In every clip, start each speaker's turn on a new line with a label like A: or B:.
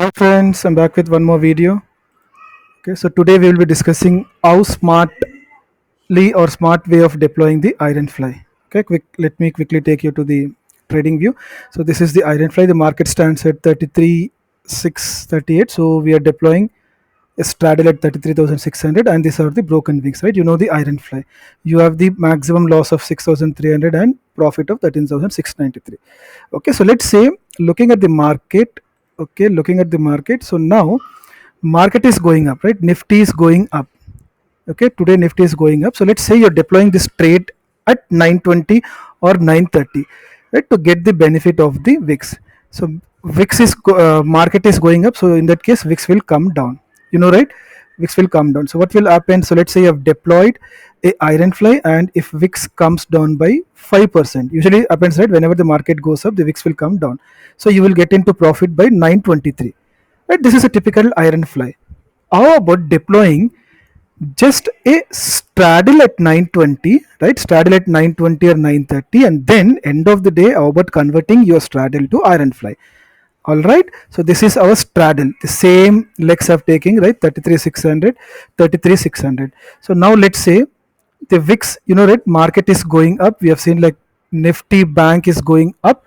A: Hi friends, I'm back with one more video. Okay, so today we will be discussing how smartly or smart way of deploying the Ironfly. Okay, let me quickly take you to the trading view. So this is the Ironfly. The market stands at 33,638. So we are deploying a straddle at 33,600, and these are the broken wings, right? You know the Ironfly. You have the maximum loss of 6,300 and profit of 13,693. Okay, so let's say looking at the market. Okay, looking at the market. So now market is going up, right? Nifty is going up. Okay, today Nifty is going up. So let's say you're deploying this trade at 920 or 930, right, to get the benefit of the VIX. So VIX is market is going up, so in that case VIX will come down, right? VIX will come down. So what will happen? So let's say you have deployed a Ironfly, and if VIX comes down by 5%, usually happens, right? Whenever the market goes up, the VIX will come down, so you will get into profit by 923, right? This is a typical Ironfly. How about deploying just a straddle at 920, right? Straddle at 920 or 930, and then end of the day, how about converting your straddle to Ironfly? All right, so this is our straddle, the same legs of taking, right? 33,600, 33,600. So now let's say the VIX, right, market is going up. We have seen like Nifty Bank is going up,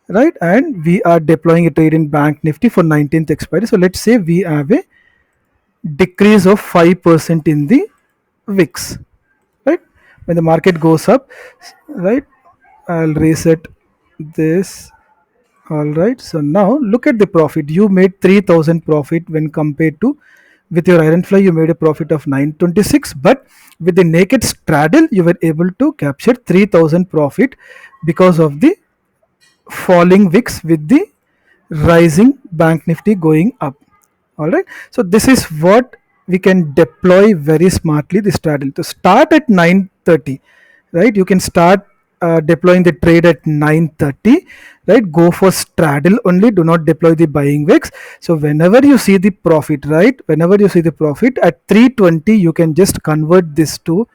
A: right? And we are deploying a trade in Bank Nifty for 19th expiry. So let's say we have a decrease of 5% in the VIX, right? When the market goes up, right? I'll reset this. All right, so now look at the profit. You made 3,000 profit when compared to with your Ironfly. You made a profit of 926, but with the naked straddle, you were able to capture 3,000 profit because of the falling VIX with the rising Bank Nifty going up. All right, so this is what we can deploy very smartly, the straddle. To start at 930, right? You can start deploying the trade at 930, right? Go for straddle only, do not deploy the buying wicks. So whenever you see the profit, right, whenever you see the profit at 320, you can just convert this to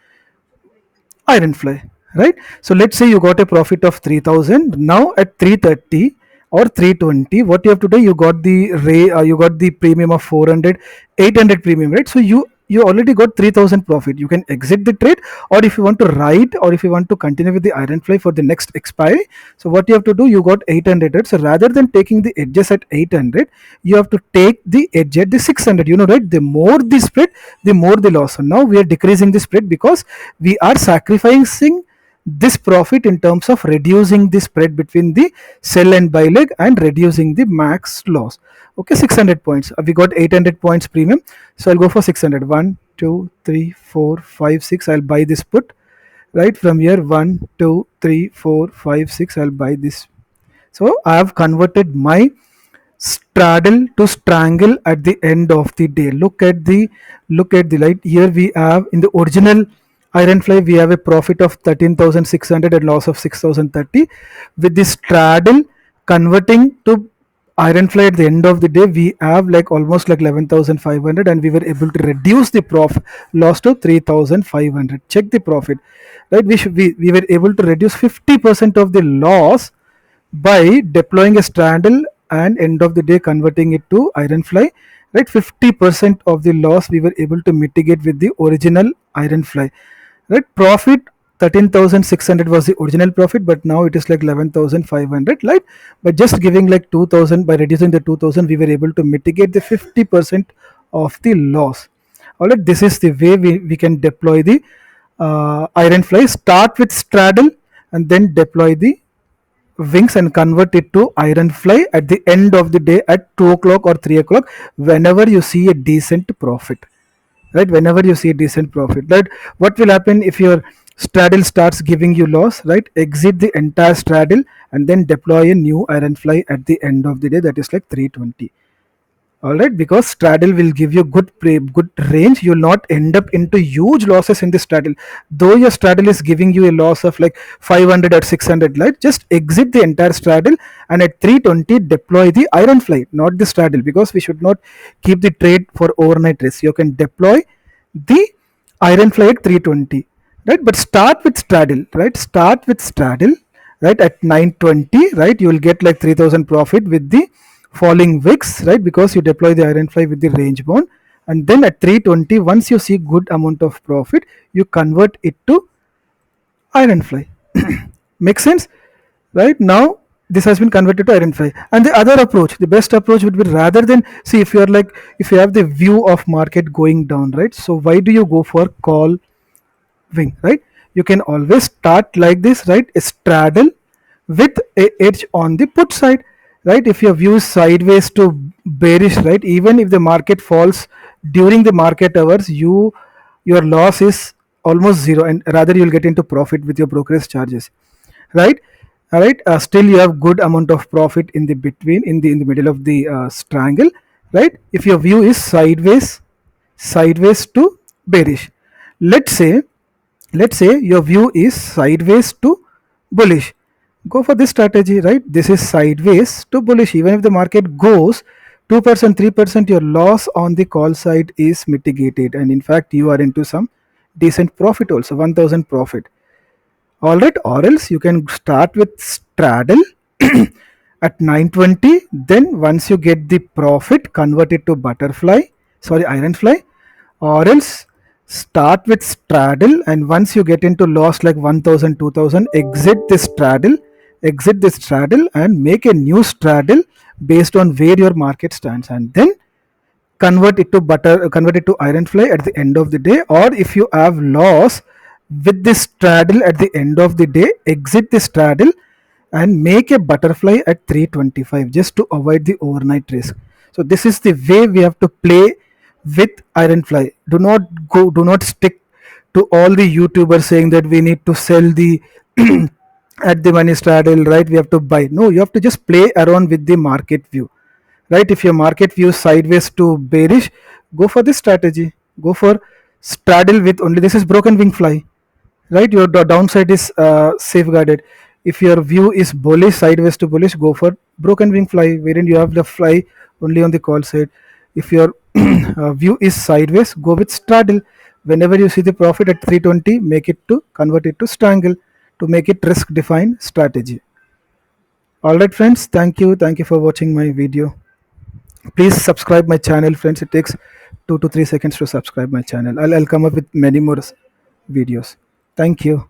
A: Ironfly, right? So let's say you got a profit of 3,000. Now at 330 or 320, what you have to do, you got the you got the premium of 400, 800 premium, right? So you already got 3,000 profit. You can exit the trade, or if you want to ride, or if you want to continue with the Ironfly for the next expiry. So what you have to do, you got 800, right? So rather than taking the edges at 800, you have to take the edge at the 600, right? The more the spread, the more the loss. So now we are decreasing the spread because we are sacrificing this profit in terms of reducing the spread between the sell and buy leg and reducing the max loss. Okay, 600 points. We got 800 points premium, so I'll go for 600. 1 2 3 4 5 6. I'll buy this put, right? From here, 1 2 3 4 5 6. I'll buy this. So I have converted my straddle to strangle at the end of the day. Look at the light here. We have in the original Ironfly, we have a profit of 13,600 and loss of 6,030. With the straddle converting to Ironfly at the end of the day, we have like almost like 11,500, and we were able to reduce the loss to 3,500. Check the profit, right? We were able to reduce 50% of the loss by deploying a straddle and end of the day converting it to Ironfly, right? 50% of the loss we were able to mitigate with the original Ironfly, right? Profit 13,600 was the original profit, but now it is like 11,500, right? By just giving like 2,000, by reducing the 2,000, we were able to mitigate the 50% of the loss. All right, this is the way we can deploy the Ironfly. Start with straddle and then deploy the wings and convert it to Ironfly at the end of the day at 2 o'clock or 3 o'clock, whenever you see a decent profit, right? Whenever you see a decent profit, right? What will happen if your straddle starts giving you loss, right? Exit the entire straddle and then deploy a new Ironfly at the end of the day, that is like 320. All right, because straddle will give you good range. You will not end up into huge losses in the straddle. Though your straddle is giving you a loss of like 500 or 600, right? Just exit the entire straddle and at 320 deploy the Ironfly, not the straddle, because we should not keep the trade for overnight risk. You can deploy the Ironfly at 320, right? But start with straddle, right? Start with straddle, right? At 920, right? You will get like 3,000 profit with the falling wicks, right? Because you deploy the Ironfly with the range bound, and then at 320, once you see good amount of profit, you convert it to Ironfly. Make sense? Right now, this has been converted to Ironfly. And the other approach, the best approach would be, rather than, see, if you are like, if you have the view of market going down, right? So why do you go for call wing, right? You can always start like this, right? A straddle with a edge on the put side, right? If your view is sideways to bearish, right? Even if the market falls during the market hours, your loss is almost zero, and rather you'll get into profit with your brokerage charges, right? All right. Still you have good amount of profit in the between, in the middle of the triangle, right? If your view is sideways to bearish, let's say your view is sideways to bullish, go for this strategy, right? This is sideways to bullish. Even if the market goes 2%, 3%, your loss on the call side is mitigated, and in fact you are into some decent profit also, 1000 profit. All right. Or else you can start with straddle at 920, then once you get the profit, convert it to Ironfly. Or else start with straddle, and once you get into loss like 1000, 2000, exit this straddle and make a new straddle based on where your market stands, and then convert it to Ironfly at the end of the day. Or if you have loss with this straddle at the end of the day, exit the straddle and make a butterfly at 325, just to avoid the overnight risk. So this is the way we have to play with Ironfly. Do not stick to all the YouTubers saying that we need to sell the at the money straddle, right? We have to buy. No, you have to just play around with the market view, right? If your market view sideways to bearish, go for this strategy. Go for straddle with only, this is broken wing fly, right? Your downside is safeguarded. If your view is bullish, sideways to bullish, go for broken wing fly, wherein you have the fly only on the call side. If your view is sideways, go with straddle. Whenever you see the profit at 320, convert it to strangle, to make it risk defined strategy. All right, friends, thank you for watching my video. Please subscribe my channel, friends. It takes 2 to 3 seconds to subscribe my channel. I'll come up with many more videos. Thank you.